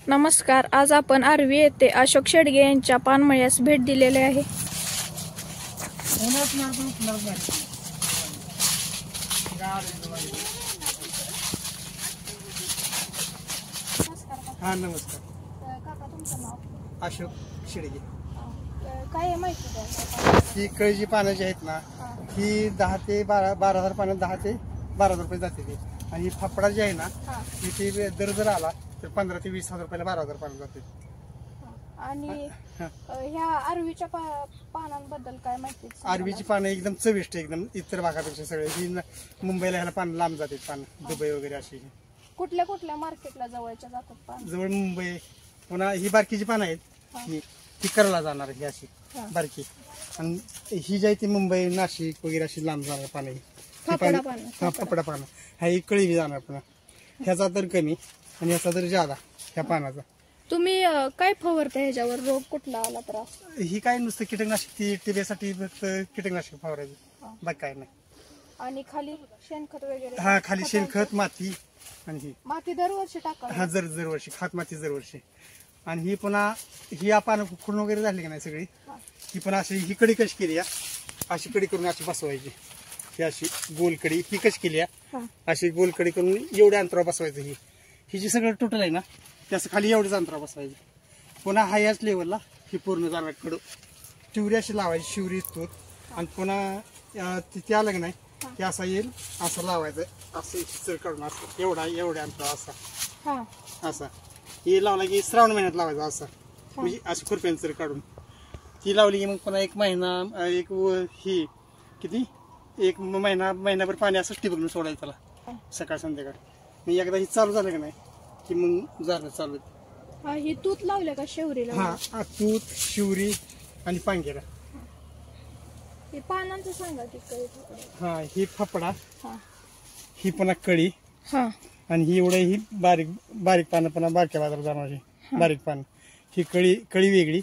नमस्कार. आज आपण आर्वी येथे अशोक शेडगे यांच्या पानमळ्यास भेट दिलेली आहे. हा नमस्कार. काका, तुमचं नाव? अशोक शेडगे. काय माहिती द्या? ही कळीची पानं जी आहेत ना, ही 10 ते 12,000 पानं 10 ते 12,000 रुपये जाते ती. आणि ही फापडा जी आहे ना, ती दर जर आला तर 15 ते 20,000 रुपयाला 12,000 पानं जाते. आणि ह्या आर्वीच्या पानांबद्दल काय माहिती? आर्वीची पानं एकदम चविष्ट, एकदम इतर भागापेक्षा सगळे. ही मुंबईला ह्याला पानं लांब जातात, पानं दुबई वगैरे अशी. कुठल्या कुठल्या मार्केटला जवळच्या जातात पानं? जवळ मुंबई. पुन्हा ही बारकीची पानं आहेत, ही करायला जाणार ही अशी बारकी. आणि ही जी आहे ती मुंबई, नाशिक वगैरे अशी लांब जाणार पानं. फापडा पानं ही कळी बी जाणार. पुन्हा ह्याचा दर कमी आणि ह्याचा दर ज्यादा ह्या पानाचा. तुम्ही काय फवारता ह्याच्यावर? रोग कुठला आला त्रास? ही काय नुसतं कीटकनाशक, ती टिबेसाठी फक्त कीटकनाशक फवारायचं, बाकी काय नाही. आणि खाली शेणखत वगैरे? हा, खाली शेणखत, माती. आणि ही माती दरवर्षी टाका? हा, दरवर्षी खात माती दरवर्षी. आणि ही पुन्हा ही पानं खुडून वगैरे झाली का नाही सगळी, ही पण अशी ही कडी कशी केली, अशी कडी करून अशी बसवायची. ही अशी गोलकडी ही कशी केली, अशी गोलकडी करून एवढ्या अंतरावर बसवायचं. ही जी सगळं टोटल आहे ना, त्याचं खाली एवढ्याच अंतरावर बसवायचं. पुन्हा हा याच लेवलला ही पूर्ण जाणार कडू शिवरी अशी लावायची, शिवरी तूर. आणि पुन्हा तिथे आलं की नाही की असा येईल, असं लावायचं, असं चर काढून असं एवढ्या अंतरावर असा हे लावला की श्रावण महिन्यात लावायचं असं, म्हणजे अशी खुरप्यान चर काढून ती लावली की मग पुन्हा एक महिना, ही किती, एक महिनाभर पाणी असं टिपकून सोडायचं त्याला सकाळ संध्याकाळ. मग एकदा ही चालू झालं की नाही की मग झालं चालू. ही तूत लावल्या का शेवरीला? हा, तूत, शिवरी आणि पांगेरा. हे पानांचं सांगा की. हा, ही फापडा, ही पुन्हा कळी, आणि ही एवढं ही बारीक पानं, पुन्हा बारक्या बाजारात जाणार बारीक पानं. ही कळी वेगळी,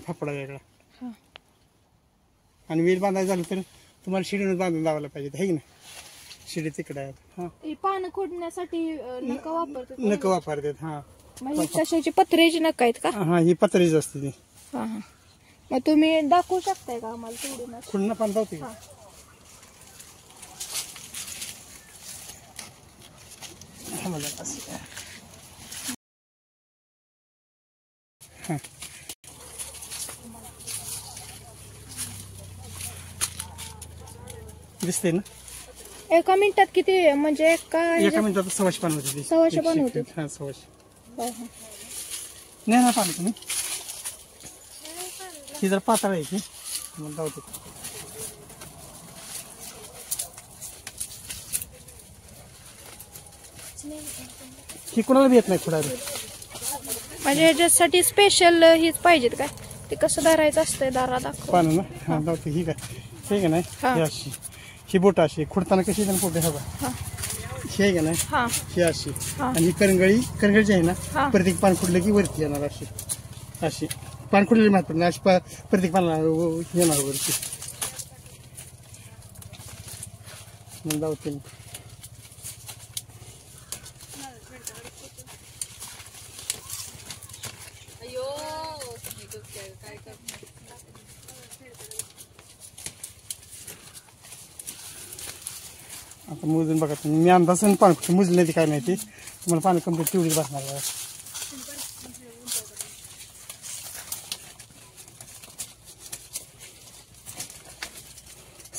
फापडा वेगळा. आणि वेल बांधायचं झालं तर तुम्हाला शिडीनं बांधून लावायला पाहिजे, है की नाही? शिडी तिकडे आहेत. पानं खोडण्यासाठी नक वापरतात. हा, कशाची? पत्र्याची नक आहेत का? हा, ही पत्रीच असते ती. मग तुम्ही दाखवू शकताय का आम्हाला तेवढी? खुडणं पान पावते. दिसते ना? एका मिनिटात किती, म्हणजे एका मिनिटात 100 पान होते. 100 पान होते. हा, 100. नाही ना पाणी तुम्ही, ही जर पातळ आहे की मग धावते. ही कुणाला बी येत नाही खुडायला. म्हणजे ह्याच्यासाठी स्पेशल हीच पाहिजेत काय? ते कसं धरायचं असतंय दारा दाखव पानं ना. हा, धावते. ही काय हे का नाही, अशी ही बोट अशी खुडताना कशी पोटे हवा हे आहे का नाही, ही अशी. आणि ही करंगळी जी आहे ना, प्रत्येक पान खुडलं की वरती येणार अशी पान खुडलेली माहित पडणार, अशी प्रत्येक पानाला येणार वरती. मग धावते. आता मोजून बघा तुम्ही, मी अंदाज पान मुजली नाही ती काय नाही, ती तुम्हाला पानं कंप्लीट तेवढीच बसणार आहे.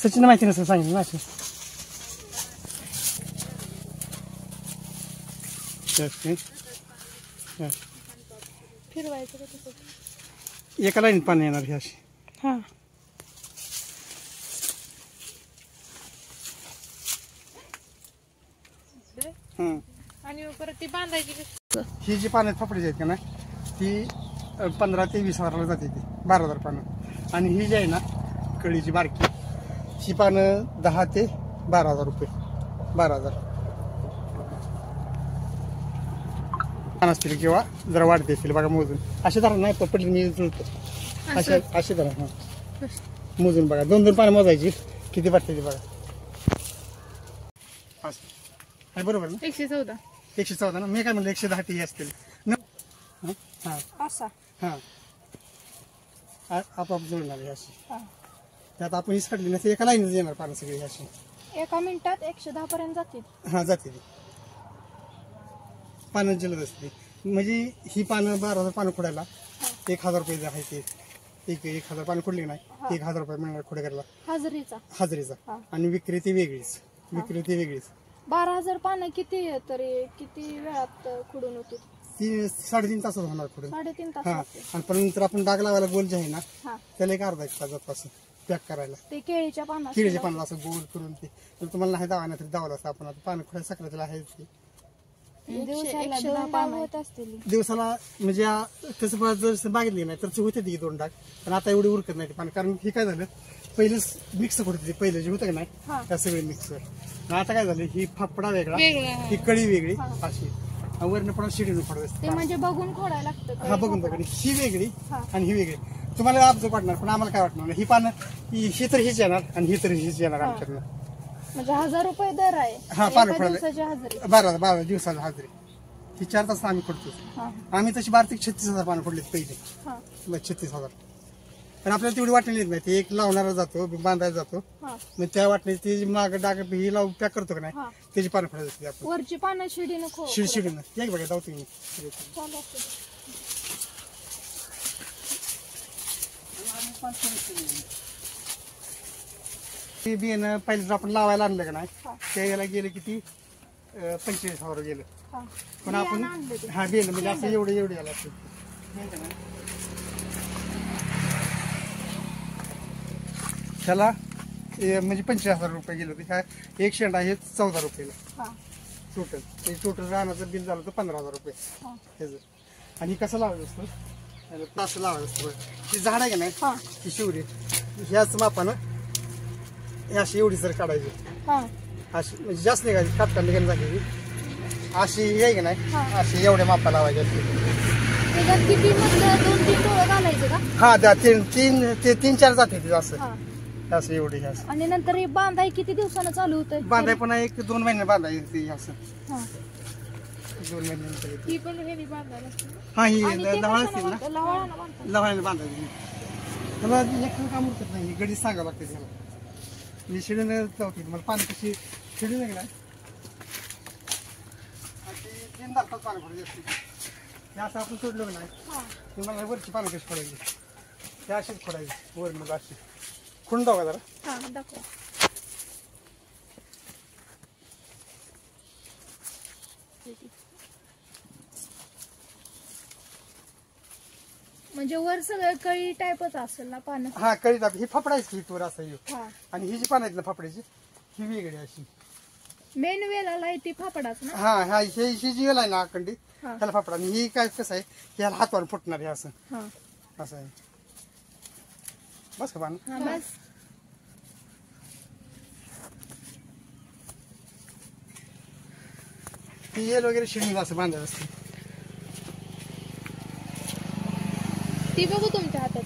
सचिन माहिती नसेल सांगितलं ना अशी. फिरवायचं एका लाईन पाणी येणार ही अशी. आणि परत ती बांधायची. ही जी पानं फापडीची आहेत का ना, ती 15 ते 20,000 जाते, ती 12,000 पानं. आणि ही जी आहे ना कळीची बारकी, ही पानं 10 ते 12,000 रुपये, 12,000 पान असतील किंवा जरा वाढते असतील. बघा मोजून असे धरा नाही पडली मी जुळतो असे धरा. हा, मोजून बघा, 2-2 पानं मोजायची किती वाटते ती बघा. बरोबर ना? 114. 114 ना. मी काय म्हणलं 110 टी असतील. हा असा हा आपोआप जुळणार आहे अशी. हा. त्यात आपण ही काढली नाही तर एका लाईनच येणार पानं सगळी अशी. एका मिनिटात 110 पर्यंत जातील. हा जाते ती पानं जलद असते. म्हणजे ही पानं 12,000 पानं खोडायला 1,000 रुपये आहे ते. 1,000 पानं खोडली नाही 1,000 रुपये मिळणार खोडे करायला हजेरीचा. हजेरीचा. आणि विक्री ती वेगळीच. 12,000 पानं किती तरी किती वेळात खुडून होती? ती 3.5 तासात होणार खोडून. 3.5 तास हा लागतील. आणि पण नंतर आपण डाग लावायला गोल जे आहे ना हा. त्याला एक अर्धा 1 तास जातो असं पॅक करायला. ते केळीच्या पानात किडीच्या पानाला असं गोल करून ते तर तुम्हाला नाही दावा नाही तरी दावलं असं आपण आता पानं खोडायला सकाळला आहे ते दिवसाला 10 पानं होत असतील. दिवसाला म्हणजे तसं जर मागितली नाही तर होते ती 2 डाग. पण आता एवढी उरकत नाही ते पानं. कारण हे काय झालं पहिलेच मिक्स होते ते पहिले जे होतं का नाही त्या सगळे मिक्स. आता काय झालं ही फापडा वेगळा ही कळी वेगळी अशी वरण पण शिडीनं खोडत असते. ते म्हणजे बघून खोडायला लागतं. हा बघून ही वेगळी आणि ही वेगळी. तुम्हाला अब्ज वाटणार पण आम्हाला काय वाटणार नाही. ही पानं ही तर हीच येणार आणि ही तर हीच येणार आमच्याकडनं. म्हणजे 1,000 रुपये दर आहे. हा पानं एका खोडायला दिवसाची हजेरी. 12 दिवसाला हजेरी. ही 4 तास आम्ही खोडतो. आम्ही तशी 12 ते 36,000 पानं खोडलीत पहिले. 36,000. पण आपल्याला तेवढी वाटणी येत नाही. ते एक लावणारा जातो बांधायला जातो मग त्या वाटणी ती माग डाग ही लावून पॅक करतो का नाही त्याची पानं खोडायची असते आपण. वरची पानं शिडीनं शिडीनं एक बघा जाऊ तुम्ही. ती बियाणं पहिलं आपण लावायला आणलं का नाही त्या याला गेलं किती 45,000 गेलं. पण आपण हा बियाणं म्हणजे असं एवढं याला असतं त्याला म्हणजे 45,000 रुपये गेले होते. काय एक शेंडा आहे 14 रुपयाला टोटल. टोटल राहण्याचं बिल झालं होतं 15,000 रुपये त्याचं. आणि कसं लावायचं असतं असं लावायचं असतं. ती झाड आहे का नाही ती शिवरी ह्याच मापानं हे अशी एवढी सर काढायची अशी म्हणजे जास्त निघायची काटका निघायला जायची अशी आहे का नाही अशी एवढ्या मापा लावायची असते. किती 2-3 टोळं घालायचं का? हा 3-4 जाते ते असं एवढी असं. आणि नंतर हे बांधाय किती दिवसानं चालू होतं? बांधाय पण 1-2 महिने बांधायची असं 2 महिन्यानंतर. ही पण हेवी बांधायला हा ही लवाळ असतील ना लवाळानं लवाळ्याने बांधायची. मला एक काम उरकत नाही गडी सांगावं लागते त्याला. मी शिडीनं जाऊते मला पाणी कशी शिडी नाही गेला 3 तासात पाणी पडत असते. हे असं आपण सोडलं नाही तुम्हाला वरची पानं कशी पडायची ते अशीच पडायची वर मग अशी खुंड का जरा दाखवा. म्हणजे वर सगळं कळी टाईपच असेल ना पानं? हा कळी टाईप. ही फापडायची वर असं आणि ही जी पानं आहेत ना फापडायची ही वेगळी अशी. मेन वेलाला ती फापडाच ना? हा हा ही जी वेल आहे ना अखंडी त्याला फापडा. आणि ही काय कसं आहे ह्याला हातवान फुटणार आहे असं असं आहे. बस का पानं बस. ती येल वगैरे शिडून असं बांधायचं असते. ती बघू तुमच्या हातात.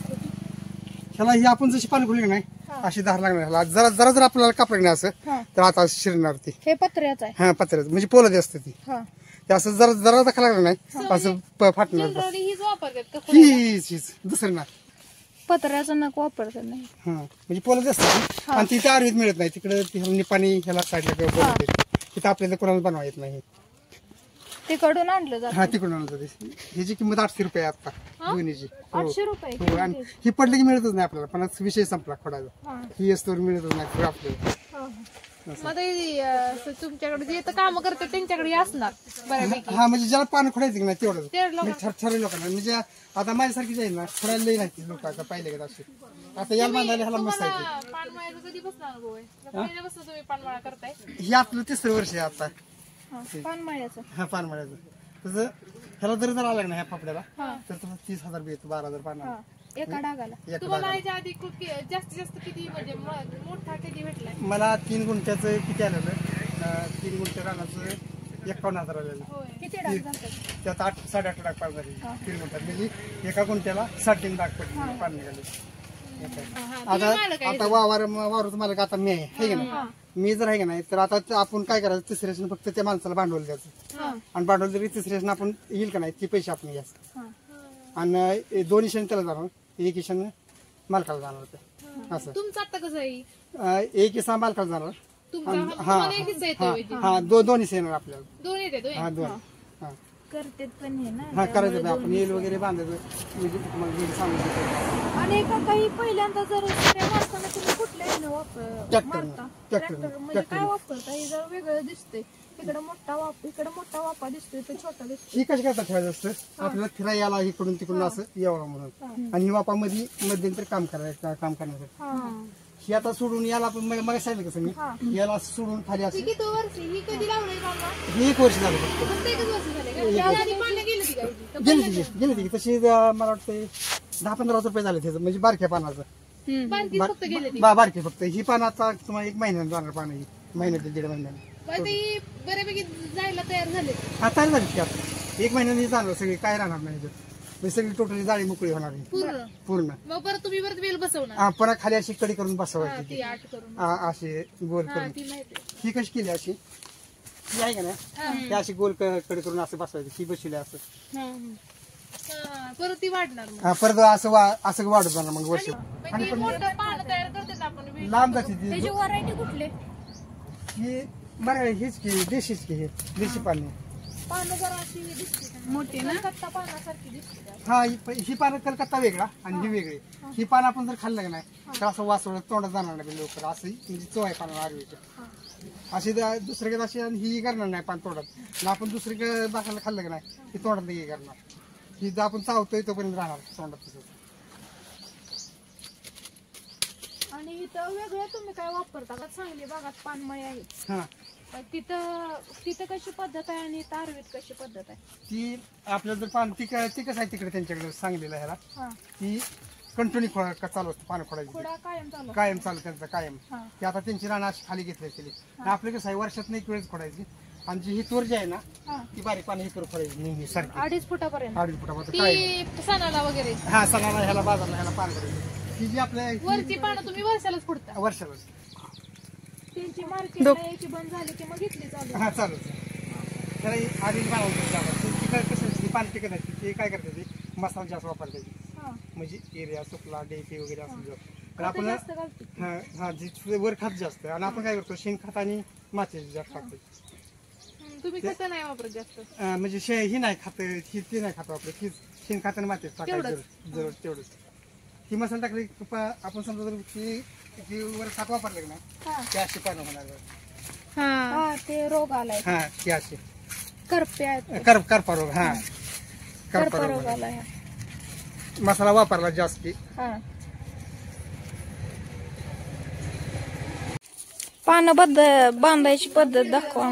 ह्याला ही आपण जशी पाणी खुली नाही अशी धार लागणार ह्याला. जरा जर आपल्याला कापलं नाही असं तर आता शिरणार ती. हे पत्र्याचं आहे? हा पत्र्याचं म्हणजे पोलद असते ती. ते असं जरा दाखल लागलं नाही असं फाटणार. हीच दुसरं ना पत्र्याचं नक वापरतात नाही. हा म्हणजे पोलद असते आणि तिथे आयुर्वेद मिळत नाही तिकडे पाणी ह्याला साईडला तिथं आपल्याला कोणाला बनवा येत नाही. तिकडून आणलं जातं. हा तिकडून आणलं जाते. ह्याची किंमत 800 रुपये आता दोन्हीची. 800 रुपये. आणि ही पडली की मिळतच नाही आपल्याला. पण विषय संपला खोडायचा. ही असतो मिळतच नाही आपल्याला. तुमच्याकडे जे काम करतात त्यांच्याकडे असणार बऱ्यापैकी. हा म्हणजे ज्याला पानं खोडायचं की नाही तेवढं ठरले लोकांना. म्हणजे आता माझ्यासारखी जाईल ना खोडायला लई नाही लोक आता पाहिले का असे. आता याला बांधायला ह्याला मस्त आहे. पानमळ्याचा कधीपासून अनुभव आहे? पहिल्यापासून तुम्ही पानमळा करताय? हे आपलं 3रं वर्ष आहे आता पानमळ्याचं. हा पानमळ्याचं. तसं ह्याला जर आला ना ह्या फापड्याला तर तुम्हाला 30,000 बी येतो 12,000 पाना एका डागाला. तुम्हाला याच्या आधी जास्तीत जास्त किती म्हणजे मोठा किती भेटलाय? मला 3 गुंठ्याचं किती आलेलं 3 गुंठ्या रानाचं 51,000 आलेलं. किती डाग झाले? त्यात 8-8.5 डाग पास झाले 3 गुंठ्यात. म्हणजे एका गुंठ्याला 3.5 डाग पडले पाणी निघाले. आता आता वावरच मालक आता मी आहे ना, मी जर आहे का नाही तर आता आपण काय करायचं, तिसऱ्याशन फक्त त्या माणसाला भांडवल द्यायचं आणि भांडवल जरी तिसऱ्याशन आपण येईल का नाही ते पैसे आपण घ्यायचं आणि दोन इशाने त्याला जाणार, एक इशाने मालकाला जाणार ते असं. तुमचं आता कसं आहे? एक इसा मालकाला जाणार. तुम्हाला एक हिस्सा येतोय? हा दोन इसे येणार आपल्याला. दोन येते हा दोन. हा करते पण हे ना हा करायचं बा, आपण येल वगैरे बांधायचं म्हणजे तुम्हाला मी सांगू शकतो. आणि एका काही पहिल्यांदा जर स्प्रे मारताना तुम्ही कुठल्या ह्यानं ट्रॅक्टर मारता? ट्रॅक्टर म्हणजे काय वापरता? हे जर वेगळं दिसतंय, इकडे मोठा वापा दिसतोय, तो छोटा दिसतोय. ही कशी करता ठेवायचं असतं, आपल्याला फिरायला याला इकडून तिकडून असं यावं म्हणून, आणि ही वापामध्ये मध्यंतर काम करण्यासाठी. ही आता सोडून याला आपण मला सांगितलं कसं मी, याला सोडून खाली असं. किती वर्ष ही कधी लावलंय बाबा? ही 1 वर्ष झालं फक्त. फक्त एकच वर्ष झाले का? त्याच्या आधी पाणी गेलं ती काय? गेली ती तशी मला वाटतं 10-15 रुपये झाले त्याचं, म्हणजे बारक्या पानाचं. बांधती फक्त गेले ती. बारकी फक्त ही पान आता तुम्हाला 1 महिन्यानं जाणार पानं, ही महिन्यात 1.5 महिन्यानं. बाई ती बऱ्यापैकी जायला तयार झाले. आता झाली की आता 1 महिन्याने जाणार सगळी, काय राहणार नाही त्याच्यात. म्हणजे सगळी टोटली जाळी मोकळी होणार आहे पूर्ण. मग परत तुम्ही परत बेल बसवणार? पुन्हा खाली अशी कडी करून ती बसवायची, 8 करून. अशी गोल करून. ती माहिती आहे. ही कशी केली अशी, ही आहे का नाही, ती अशी गोल कडी करून असं बसवायची, ही बसली असं. परत ती वाढणार मग. परत असं वाढत जाणार मग वर्ष. म्हणजे मोठं पानं तयार करतात आपण. लांब जाते ती. त्याची व्हरायटी कुठले? ही बरं हीच की देशीच की, हे देशी पाणी. पानं जरा अशी दिसते मोठी ना, कत्ता पानासारखी दिसते. हा ही पानं कलकत्ता वेगळा आणि ही वेगळी. ही पान आपण जर खाल्लं का नाही तर असं वासवलं तोंडात जाणार नाही लवकर, असं म्हणजे चव आहे पानाला आडवीच्या अशी. दुसरीकडे अशी आणि ही करणार नाही पान तोंडात, आणि आपण दुसरीकडे बाकाला खाल्लं का नाही ही तोंडात नाही करणार. ही जर आपण चावतोय तोपर्यंत राहणार तोंडात तसंच. आणि इथं वेगळं तुम्ही काय वापरता का? चांगली बागात पानमळी आहे, हा तिथं कशी पद्धत आहे आणि तारवीत कशी पद्धत आहे? ती आपल्याला जर पान ती कसं आहे तिकडे त्यांच्याकडे सांगलेलं ह्याला, ती कंटिन्यू चालू असतं पानं खोडायची, थोडा कायम चालू कायम चालू त्यांचं कायम. ते आता त्यांची रानं अशी खाली घेतली. आपलं कसं आहे वर्षात एक वेळेस खोडायची, आणि जी ही तोर जी आहे ना ती बारीक पानं ही करून खोडायची नेहमी सारखी 2.5 फुटापर्यंत. 2.5 फुटापर्यंत कायम. ती सणाला वगैरे हा सणाला ह्याला बाजारला ह्याला पान करायची. ही जी आपल्या वरची पानं तुम्ही वर्षालाच फुटता? वर्षाला त्यांची मार्केटला यायची बंद झाली की मग घेतली चालू. हा चालू त्याला आधी बनवतो कसं पाणी टिकत नाही, ते काय करते ते मसाला जास्त वापरते, म्हणजे एरिया सुकला डेपी वगैरे असं. तर आपण जास्त घालते. हा जी वर खात जास्त, आणि आपण काय करतो शेण खात आणि माती जास्त टाकतो. तुम्ही कसं नाही वापरत जास्त? म्हणजे ही नाही खात, ही ती नाही खात वापरत, ही शेण खात आणि मातीत टाकायचं जर तेवढंच. ही मसाला टाकली आपण समजा जर वर खात वापरलं की नाही ते अशी पानं होणार. ते रोग आलाय, हा ते अशी करप्या आहेत. करपा रोग. हा करपा रोग आलाय. मसाला वापरला जास्त की. पानं बांधायची पद्धत दाखवा.